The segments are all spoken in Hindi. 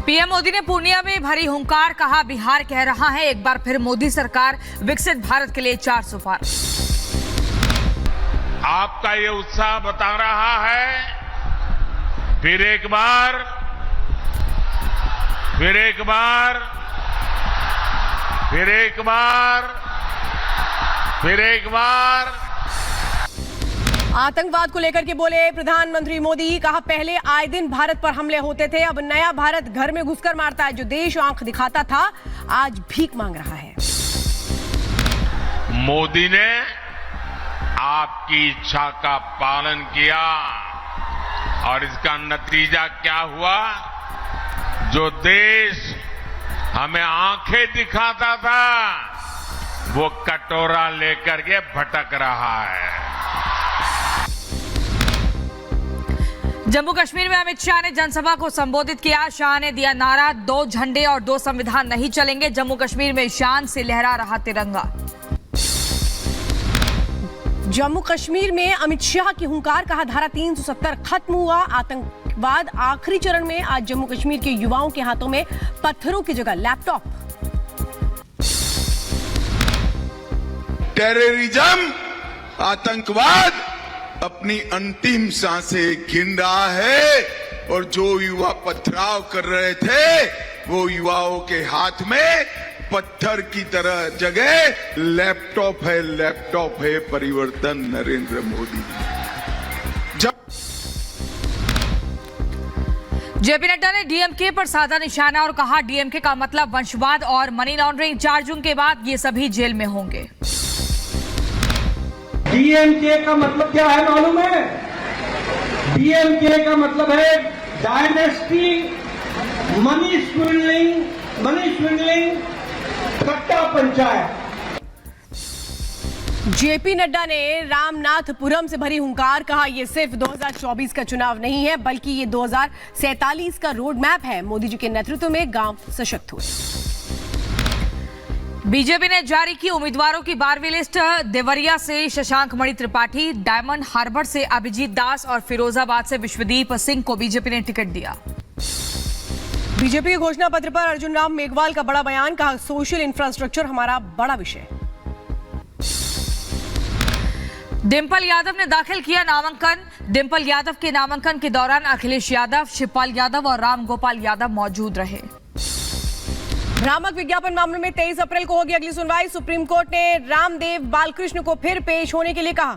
पीएम मोदी ने पूर्णिया में भरी हुंकार, कहा बिहार कह रहा है एक बार फिर मोदी सरकार, विकसित भारत के लिए 400 पार। आपका ये उत्साह बता रहा है फिर एक बार फिर एक बार फिर एक बार फिर एक बार आतंकवाद को लेकर के बोले प्रधानमंत्री मोदी, कहा पहले आए दिन भारत पर हमले होते थे, अब नया भारत घर में घुसकर मारता है। जो देश आंख दिखाता था आज भीख मांग रहा है। मोदी ने आपकी इच्छा का पालन किया और इसका नतीजा क्या हुआ? जो देश हमें आंखें दिखाता था वो कटोरा लेकर के भटक रहा है। जम्मू कश्मीर में अमित शाह ने जनसभा को संबोधित किया। शाह ने दिया नारा, 2 झंडे और 2 संविधान नहीं चलेंगे। जम्मू कश्मीर में शान से लहरा रहा तिरंगा। जम्मू कश्मीर में अमित शाह की हुंकार, कहा धारा 370 खत्म हुआ। आतंकवाद आखिरी चरण में, आज जम्मू कश्मीर के युवाओं के हाथों में पत्थरों की जगह लैपटॉप। टेररिज्म, आतंकवाद अपनी अंतिम सांसें गिन रहा है और जो युवा पथराव कर रहे थे वो युवाओं के हाथ में पत्थर की तरह जगह लैपटॉप है परिवर्तन नरेंद्र मोदी। जेपी नड्डा ने डीएमके पर साधा निशाना और कहा डीएमके का मतलब वंशवाद और मनी लॉन्ड्रिंग। 4 जून के बाद ये सभी जेल में होंगे। डीएमके का मतलब क्या है मालूम है? डीएमके का मतलब है डायनेस्टी, मनी स्विंडलिंग, कट्टा पंचायत। जेपी नड्डा ने रामनाथपुरम से भरी हुंकार, कहा यह सिर्फ 2024 का चुनाव नहीं है बल्कि ये 2047 का रोड मैप है। मोदी जी के नेतृत्व में गांव सशक्त हुए। बीजेपी ने जारी की उम्मीदवारों की 12वीं लिस्ट। देवरिया से शशांक मणि त्रिपाठी, डायमंड हार्बर से अभिजीत दास और फिरोजाबाद से विश्वदीप सिंह को बीजेपी ने टिकट दिया। बीजेपी के घोषणा पत्र पर अर्जुन राम मेघवाल का बड़ा बयान, कहा सोशल इंफ्रास्ट्रक्चर हमारा बड़ा विषय। डिंपल यादव ने दाखिल किया नामांकन। डिंपल यादव के नामांकन के दौरान अखिलेश यादव, शिवपाल यादव और राम गोपाल यादव मौजूद रहे। भ्रामक विज्ञापन मामले में 23 अप्रैल को होगी अगली सुनवाई। सुप्रीम कोर्ट ने रामदेव बालकृष्ण को फिर पेश होने के लिए कहा।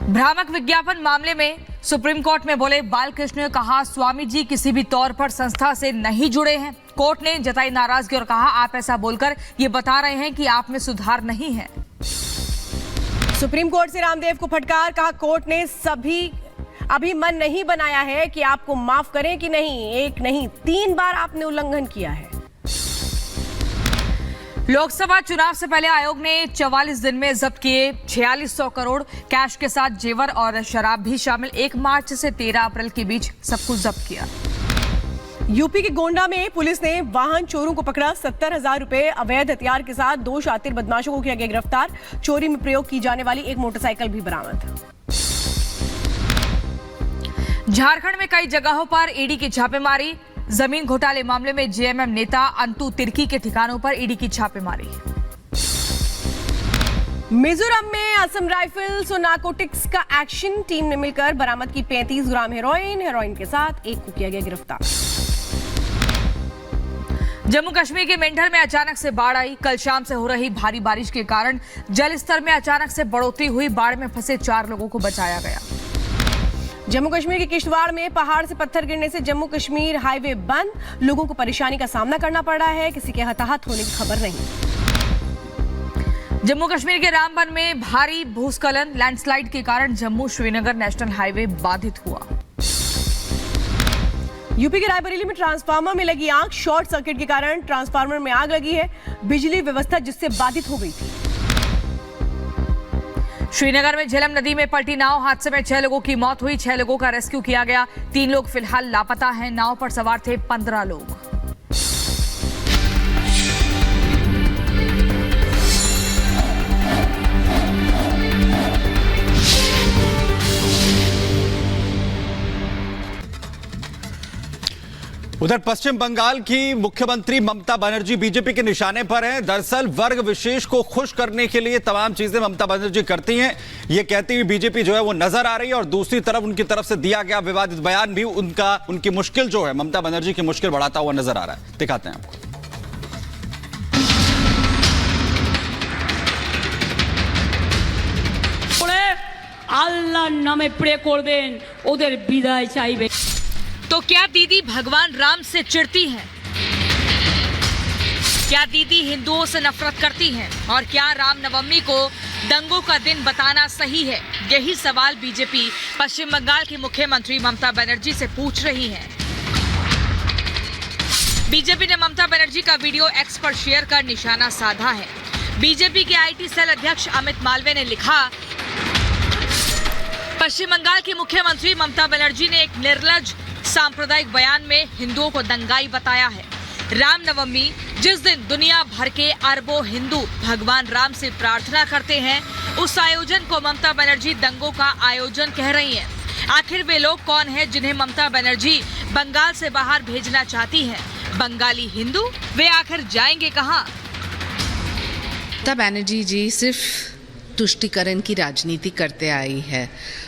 भ्रामक विज्ञापन मामले में सुप्रीम कोर्ट में बोले बालकृष्ण ने कहा स्वामी जी किसी भी तौर पर संस्था से नहीं जुड़े हैं। कोर्ट ने जताई नाराजगी और कहा आप ऐसा बोलकर ये बता रहे हैं कि आप में सुधार नहीं है। सुप्रीम कोर्ट से रामदेव को फटकार, कहा कोर्ट ने अभी मन नहीं बनाया है कि आपको माफ करें कि नहीं। 1 नहीं 3 बार आपने उल्लंघन किया है। लोकसभा चुनाव से पहले आयोग ने 44 दिन में जब्त किए 4600 करोड़ कैश के साथ जेवर और शराब भी शामिल। 1 मार्च से 13 अप्रैल के बीच सब कुछ जब्त किया। यूपी के गोंडा में पुलिस ने वाहन चोरों को पकड़ा। 70,000 रुपए अवैध हथियार के साथ 2 शातिर बदमाशों को किया गया गिरफ्तार। चोरी में प्रयोग की जाने वाली एक मोटरसाइकिल भी बरामद। झारखंड में कई जगहों पर ईडी की छापेमारी। जमीन घोटाले मामले में जेएमएम नेता अंतु तिर्की के ठिकानों पर ईडी की छापेमारी। मिजोरम में असम राइफल्स और नारकोटिक्स का एक्शन टीम ने मिलकर बरामद की 35 ग्राम हेरोइन के साथ एक को किया गया गिरफ्तार। जम्मू कश्मीर के मेंढर में अचानक से बाढ़ आई। कल शाम से हो रही भारी बारिश के कारण जल स्तर में अचानक से बढ़ोतरी हुई। बाढ़ में फंसे 4 लोगों को बचाया गया। जम्मू कश्मीर के किश्तवाड़ में पहाड़ से पत्थर गिरने से जम्मू कश्मीर हाईवे बंद। लोगों को परेशानी का सामना करना पड़ रहा है। किसी के हताहत होने की खबर नहीं। जम्मू कश्मीर के रामबन में भारी भूस्खलन, लैंडस्लाइड के कारण जम्मू श्रीनगर नेशनल हाईवे बाधित हुआ। यूपी के रायबरेली में ट्रांसफार्मर में लगी आग। शॉर्ट सर्किट के कारण ट्रांसफार्मर में आग लगी है। बिजली व्यवस्था जिससे बाधित हो गई थी। श्रीनगर में झेलम नदी में पलटी नाव, हादसे में 6 लोगों की मौत हुई। 6 लोगों का रेस्क्यू किया गया। 3 लोग फिलहाल लापता हैं। नाव पर सवार थे 15 लोग। उधर पश्चिम बंगाल की मुख्यमंत्री ममता बनर्जी बीजेपी के निशाने पर हैं। दरअसल वर्ग विशेष को खुश करने के लिए तमाम चीजें ममता बनर्जी करती हैं। ये कहती हुई बीजेपी जो है वो नजर आ रही है और दूसरी तरफ उनकी तरफ से दिया गया विवादित बयान भी उनकी मुश्किल जो है, ममता बनर्जी की मुश्किल बढ़ाता हुआ नजर आ रहा है। दिखाते हैं आपको। আল্লাহর নামে প্রে করবেন, ওদের বিদায় চাইবে। तो क्या दीदी भगवान राम से चिढ़ती हैं? क्या दीदी हिंदुओं से नफरत करती हैं? और क्या रामनवमी को दंगों का दिन बताना सही है? यही सवाल बीजेपी पश्चिम बंगाल की मुख्यमंत्री ममता बनर्जी से पूछ रही है। बीजेपी ने ममता बनर्जी का वीडियो एक्स पर शेयर कर निशाना साधा है। बीजेपी के आईटी सेल अध्यक्ष अमित मालवीय ने लिखा, पश्चिम बंगाल की मुख्यमंत्री ममता बनर्जी ने एक निर्लज सांप्रदायिक बयान में हिंदुओं को दंगाई बताया है। रामनवमी, जिस दिन दुनिया भर के अरबों हिंदू भगवान राम से प्रार्थना करते हैं, उस आयोजन को ममता बनर्जी दंगों का आयोजन कह रही हैं। आखिर वे लोग कौन हैं जिन्हें ममता बनर्जी बंगाल से बाहर भेजना चाहती हैं? बंगाली हिंदू? वे आखिर जाएंगे कहां? ममता बनर्जी जी सिर्फ तुष्टिकरण की राजनीति करते आई है।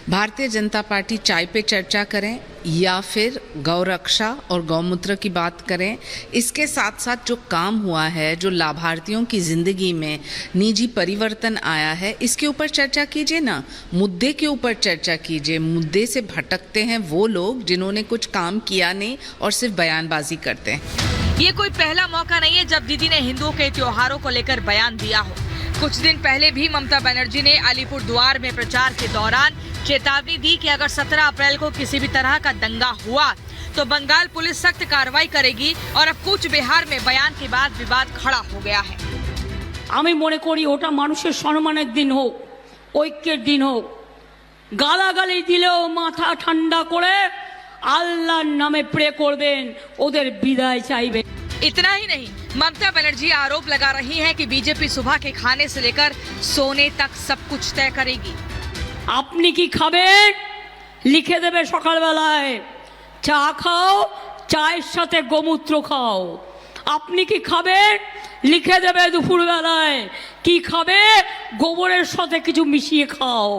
भारतीय जनता पार्टी चाय पे चर्चा करें या फिर गौरक्षा और गौमूत्र की बात करें, इसके साथ साथ जो काम हुआ है, जो लाभार्थियों की ज़िंदगी में निजी परिवर्तन आया है, इसके ऊपर चर्चा कीजिए ना। मुद्दे के ऊपर चर्चा कीजिए। मुद्दे से भटकते हैं वो लोग जिन्होंने कुछ काम किया नहीं और सिर्फ बयानबाजी करते हैं। ये कोई पहला मौका नहीं है जब दीदी ने हिंदुओं के त्योहारों को लेकर बयान दिया हो। कुछ दिन पहले भी ममता बनर्जी ने अलीपुर द्वार में प्रचार के दौरान चेतावनी दी कि अगर 17 अप्रैल को किसी भी तरह का दंगा हुआ तो बंगाल पुलिस सख्त कार्रवाई करेगी। और अब कूच बिहार में बयान के बाद विवाद खड़ा हो गया है। আমি মনে করি ওটা মানুষের সম্মানের দিন হোক, ঐক্যের দিন হোক। গালাগালি দিলেও মাথা ঠান্ডা করে আল্লাহর নামে প্রে করবেন, ওদের বিদায় চাইবে। इतना ही नहीं, ममता बनर्जी आरोप लगा रही हैं कि बीजेपी सुबह के खाने से लेकर सोने तक सब कुछ तय करेगी। আপনি কি খাবেন লিখে দেবে সকালবেলায়, চা খাও, চায়ের সাথে গোমূত্র খাও। আপনি কি খাবেন লিখে দেবে দুপুরবেলায়, কি খাবে গোবরের সাথে কিছু মিশিয়ে খাও।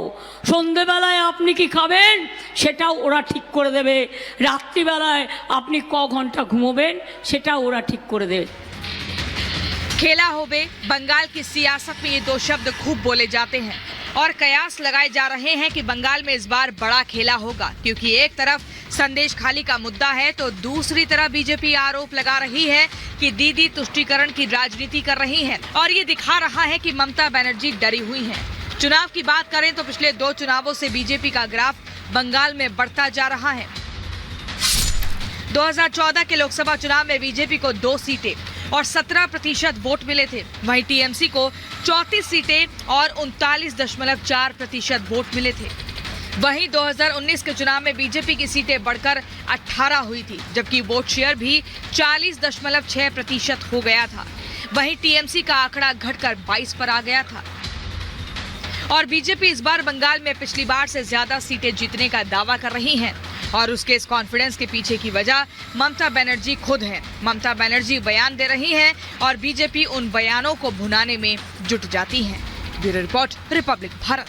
সন্ধেবেলায় আপনি কি খাবেন সেটাও ওরা ঠিক করে দেবে। রাত্রিবেলায় আপনি ক ঘন্টা ঘুমোবেন সেটাও ওরা ঠিক করে দেবে। खेला होबे, बंगाल की सियासत में ये दो शब्द खूब बोले जाते हैं और कयास लगाए जा रहे हैं कि बंगाल में इस बार बड़ा खेला होगा, क्योंकि एक तरफ संदेश खाली का मुद्दा है तो दूसरी तरफ बीजेपी आरोप लगा रही है कि दीदी तुष्टीकरण की राजनीति कर रही हैं और ये दिखा रहा है कि ममता बनर्जी डरी हुई हैं। चुनाव की बात करें तो पिछले 2 चुनावों से बीजेपी का ग्राफ बंगाल में बढ़ता जा रहा है। 2014 के लोकसभा चुनाव में बीजेपी को 2 सीटें और 17% वोट मिले थे। वहीं टीएमसी को 34 सीटें और 39.4% वोट मिले थे। वहीं 2019 के चुनाव में बीजेपी की सीटें बढ़कर 18 हुई थी, जबकि वोट शेयर भी 40.6% हो गया था। वहीं टीएमसी का आंकड़ा घटकर 22 पर आ गया था। और बीजेपी इस बार बंगाल में पिछली बार से ज्यादा सीटें जीतने का दावा कर रही है और उसके इस कॉन्फिडेंस के पीछे की वजह ममता बनर्जी खुद है। ममता बनर्जी बयान दे रही हैं और बीजेपी उन बयानों को भुनाने में जुट जाती है। Bureau report, Republic Bharat.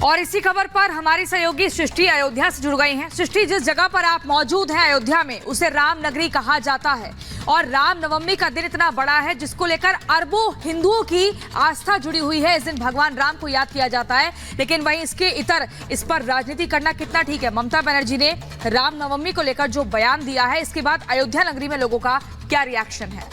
और इसी खबर पर हमारी सहयोगी सृष्टि अयोध्या से जुड़ गई हैं। सृष्टि, जिस जगह पर आप मौजूद हैं अयोध्या में, उसे राम नगरी कहा जाता है और रामनवमी का दिन इतना बड़ा है जिसको लेकर अरबों हिंदुओं की आस्था जुड़ी हुई है। इस दिन भगवान राम को याद किया जाता है, लेकिन वहीं इसके इतर इस पर राजनीति करना कितना ठीक है? ममता बनर्जी ने रामनवमी को लेकर जो बयान दिया है, इसके बाद अयोध्या नगरी में लोगों का क्या रिएक्शन है?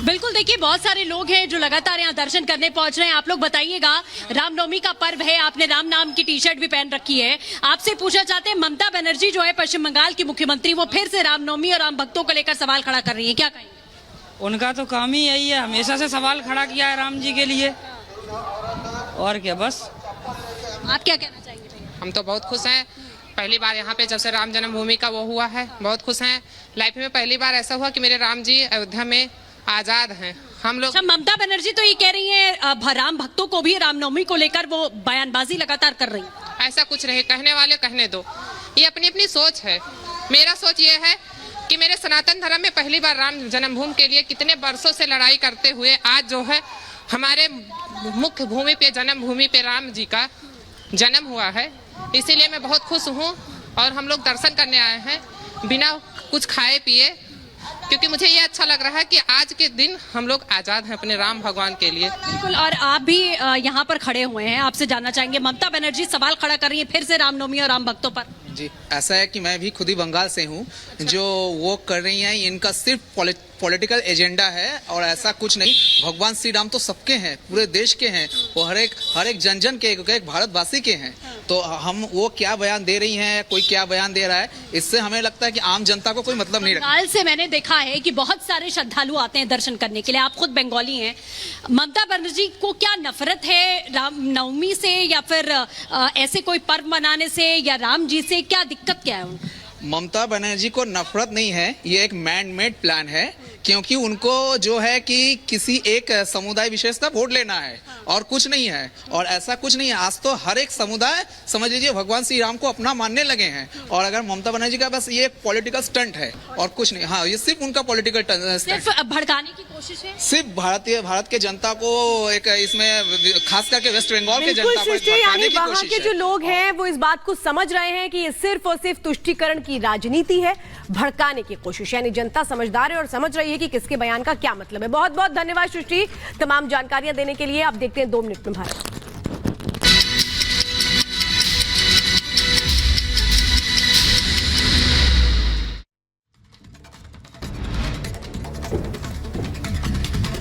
बिल्कुल, देखिए बहुत सारे लोग हैं जो लगातार यहाँ दर्शन करने पहुंच रहे हैं। आप लोग बताइएगा, रामनवमी का पर्व है, आपने राम नाम की टी शर्ट भी पहन रखी है। आपसे पूछना चाहते हैं, ममता बनर्जी जो है पश्चिम बंगाल की मुख्यमंत्री, वो फिर से रामनवमी और राम भक्तों को लेकर सवाल खड़ा कर रही है, क्या कहेंगे? उनका तो काम ही यही है, हमेशा से सवाल खड़ा किया है राम जी के लिए, और क्या। बस आप क्या कहना चाहेंगे? हम तो बहुत खुश हैं। पहली बार यहाँ पे जब से राम जन्मभूमि का वो हुआ है, बहुत खुश हैं। लाइफ में पहली बार ऐसा हुआ कि मेरे राम जी अयोध्या में आज़ाद हैं, हम लोग अच्छा, ममता बनर्जी तो ये कह रही है राम भक्तों को भी रामनवमी को लेकर वो बयानबाजी लगातार कर रही है। ऐसा कुछ नहीं, कहने वाले कहने दो, ये अपनी अपनी सोच है। मेरा सोच ये है कि मेरे सनातन धर्म में पहली बार राम जन्मभूमि के लिए कितने वर्षों से लड़ाई करते हुए आज जो है हमारे मुख्य भूमि पे, जन्मभूमि पे राम जी का जन्म हुआ है। इसीलिए मैं बहुत खुश हूँ और हम लोग दर्शन करने आए हैं बिना कुछ खाए पिए, क्योंकि मुझे ये अच्छा लग रहा है कि आज के दिन हम लोग आज़ाद हैं अपने राम भगवान के लिए। बिल्कुल, और आप भी यहाँ पर खड़े हुए हैं, आपसे जानना चाहेंगे, ममता बनर्जी सवाल खड़ा कर रही है फिर से रामनवमी और राम भक्तों पर। जी, ऐसा है कि मैं भी खुद ही बंगाल से हूँ। जो वो कर रही हैं इनका सिर्फ पॉलिटिकल एजेंडा है और ऐसा कुछ नहीं। भगवान श्री राम तो सबके हैं, पूरे देश के हैं, वो हर एक जन जन के, एक भारतवासी के हैं। तो हम वो क्या बयान दे रही हैं, कोई क्या बयान दे रहा है, इससे हमें लगता है कि आम जनता को कोई मतलब नहीं रखता। बंगाल से मैंने देखा है कि बहुत सारे श्रद्धालु आते हैं दर्शन करने के लिए, आप खुद बंगाली हैं। ममता बनर्जी को क्या नफरत है रामनवमी से, या फिर ऐसे कोई पर्व मनाने से, या राम जी से क्या दिक्कत क्या है उनको? ममता बनर्जी को नफरत नहीं है, ये एक मैन मेड प्लान है, क्योंकि उनको जो है कि किसी एक समुदाय विशेष का वोट लेना है और कुछ नहीं है। और ऐसा कुछ नहीं है, आज तो हर एक समुदाय समझ लीजिए भगवान श्री राम को अपना मानने लगे हैं। और अगर ममता बनर्जी का बस ये पॉलिटिकल स्टंट है और कुछ नहीं। हाँ, ये सिर्फ उनका पॉलिटिकल सिर्फ भड़काने की कोशिश है, सिर्फ भारत के जनता को एक इसमें खास करके वेस्ट बंगाल के जनता को यानी वहाँ के जो लोग हैं वो इस बात को समझ रहे हैं कि ये सिर्फ और सिर्फ तुष्टीकरण की राजनीति है, भड़काने की कोशिश। यानी जनता समझदार है और समझ रही है कि किसके बयान का क्या मतलब है। बहुत बहुत धन्यवाद सृष्टि, तमाम जानकारियां देने के लिए। अब देखते हैं 2 मिनट में भारत।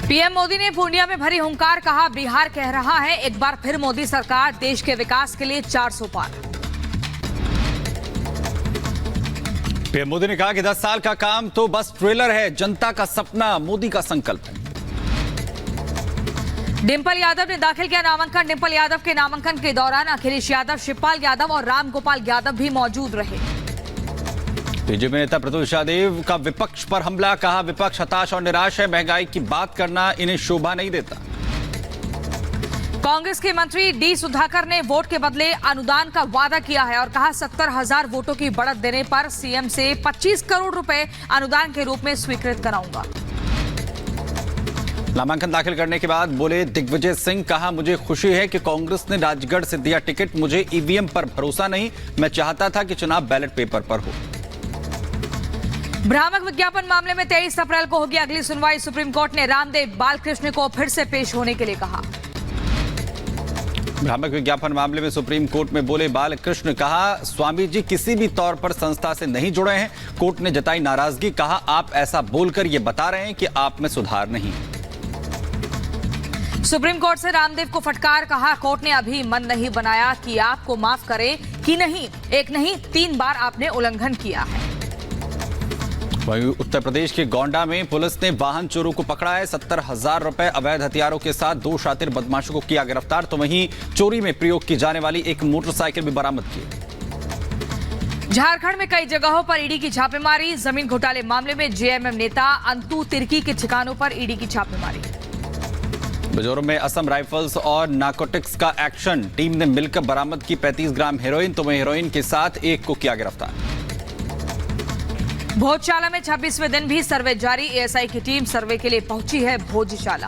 पीएम मोदी ने पूर्णिया में भरी हुंकार, कहा बिहार कह रहा है एक बार फिर मोदी सरकार देश के विकास के लिए 400 पार। पीएम मोदी ने कहा कि 10 साल का काम तो बस ट्रेलर है, जनता का सपना मोदी का संकल्प है। डिंपल यादव ने दाखिल किया नामांकन। डिंपल यादव के नामांकन के दौरान अखिलेश यादव, शिवपाल यादव और राम गोपाल यादव भी मौजूद रहे। बीजेपी नेता प्रत्युष यादव का विपक्ष पर हमला, कहा विपक्ष हताश और निराश है, महंगाई की बात करना इन्हें शोभा नहीं देता। कांग्रेस के मंत्री डी सुधाकर ने वोट के बदले अनुदान का वादा किया है और कहा 70,000 वोटों की बढ़त देने पर सीएम से 25 करोड़ रुपए अनुदान के रूप में स्वीकृत कराऊंगा। नामांकन दाखिल करने के बाद बोले दिग्विजय सिंह, कहा मुझे खुशी है कि कांग्रेस ने राजगढ़ से दिया टिकट, मुझे ईवीएम पर भरोसा नहीं, मैं चाहता था कि चुनाव बैलेट पेपर पर हो। भ्रामक विज्ञापन मामले में 23 अप्रैल को होगी अगली सुनवाई। सुप्रीम कोर्ट ने रामदेव बालकृष्ण को फिर से पेश होने के लिए कहा। भ्रामक विज्ञापन मामले में सुप्रीम कोर्ट में बोले बालकृष्ण, कहा स्वामी जी किसी भी तौर पर संस्था से नहीं जुड़े हैं। कोर्ट ने जताई नाराजगी, कहा आप ऐसा बोलकर ये बता रहे हैं कि आप में सुधार नहीं। सुप्रीम कोर्ट से रामदेव को फटकार, कहा कोर्ट ने अभी मन नहीं बनाया कि आपको माफ करे कि नहीं। एक नहीं 3 बार आपने उल्लंघन किया है। वहीं उत्तर प्रदेश के गोंडा में पुलिस ने वाहन चोरों को पकड़ा है। 70,000 रुपए अवैध हथियारों के साथ 2 शातिर बदमाशों को किया गिरफ्तार। तो वहीं चोरी में प्रयोग की जाने वाली एक मोटरसाइकिल भी बरामद की। झारखंड में कई जगहों पर ईडी की छापेमारी। जमीन घोटाले मामले में जेएमएम नेता अंतु तिर्की के ठिकानों पर ईडी की छापेमारी। मिजोरम में असम राइफल्स और नार्कोटिक्स का एक्शन, टीम ने मिलकर बरामद की 35 ग्राम हेरोइन। तो वहीं हेरोइन के साथ एक को किया गिरफ्तार। भोजशाला में 26वें दिन भी सर्वे जारी। एएसआई की टीम सर्वे के लिए पहुंची है भोजशाला।